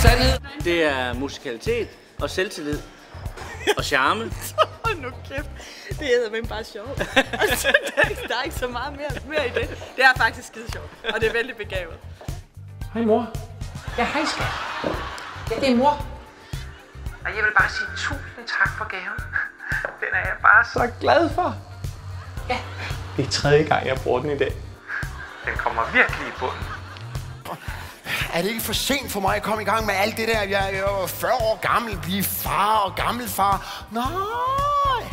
sandhed. Det er musikalitet og selvtillid og charme. Nu kæft, det er eddermame bare sjovt. Altså, der er ikke så meget mere i det. Det er faktisk skide sjovt, og det er vældig begavet. Hej mor. Ja, hej skat. Ja, det er mor. Og jeg vil bare sige tusind tak for gaven. Den er jeg bare så Glad for. Ja. Det er tredje gang, jeg bruger den i dag. Den kommer virkelig i bunden. Er det ikke for sent for mig at komme i gang med alt det der? Jeg er 40 år gammel, blive far og gammelfar. Nej.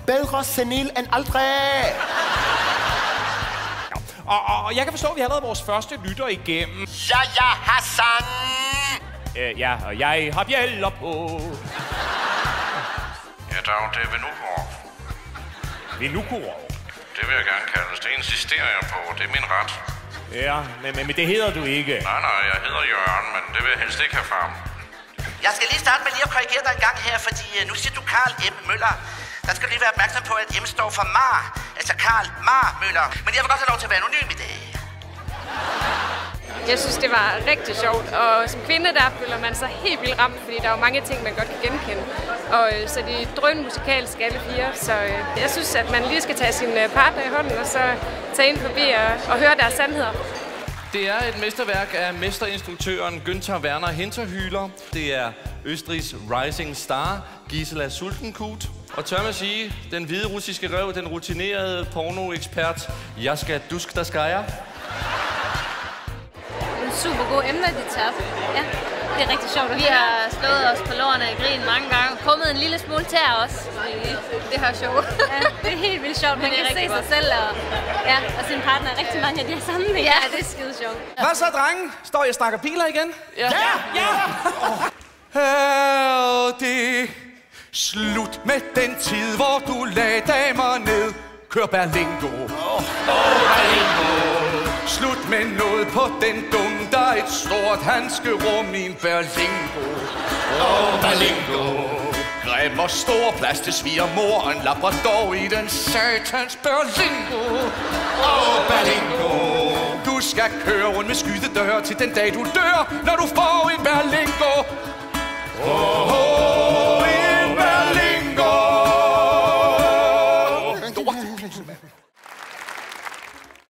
Bedre senil end aldrig. Og jeg kan forstå, at vi har været vores første lytter igennem. Ja, Hassan. Ja, og jeg har bjælder på. Ja, dag, det er Venukor. Venukor? Det vil jeg gerne kaldes. Det insisterer jeg på. Det er min ret. Ja, men det hedder du ikke. Nej, jeg hedder Jørgen, men det vil jeg helst ikke have frem. Jeg skal lige starte med lige at korrigere dig en gang her, fordi nu siger du Karl M. Møller. Der skal lige være opmærksom på, at M står for Mar. Altså Karl Mar Møller. Men jeg vil godt have lov til at være anonym i dag. Jeg synes, det var rigtig sjovt, og som kvinde, der føler man sig helt vildt ramt, fordi der er jo mange ting, man godt kan genkende. Og så de drøn musikalske alle fire, så jeg synes, at man lige skal tage sin partner i hånden, og så tage ind forbi og høre deres sandheder. Det er et mesterværk af mesterinstruktøren Günther Werner Hinterhühler. Det er Østrigs rising star, Gisela Sultenkut. Og tør man sige, den hvide russiske røv, den rutinerede pornoekspert, Jaska Duskdaskaya. Super gode emner, de tager. Ja, det er rigtig sjovt. Vi har slået os på lårene i grin mange gange. Kommet en lille smule til os i det her show. Ja, det er helt vildt sjovt. Man kan se sig selv og sin partner rigtig mange af de her sammenhænge. Ja, det er skide sjovt. Hvad så, drenge? Står jeg og snakker piler igen? Ja! Er det slut med den tid, hvor du lagde damer ned? Kør Berlingo. Berlingo. Slut med noget på den dumme, der er et stort handskerum i en Berlingo. Berlingo. Græb og stor plads til svigermor og en labrador i den satans Berlingo. Berlingo. Du skal køre rundt med skydedøre til den dag du dør, når du får en Berlingo.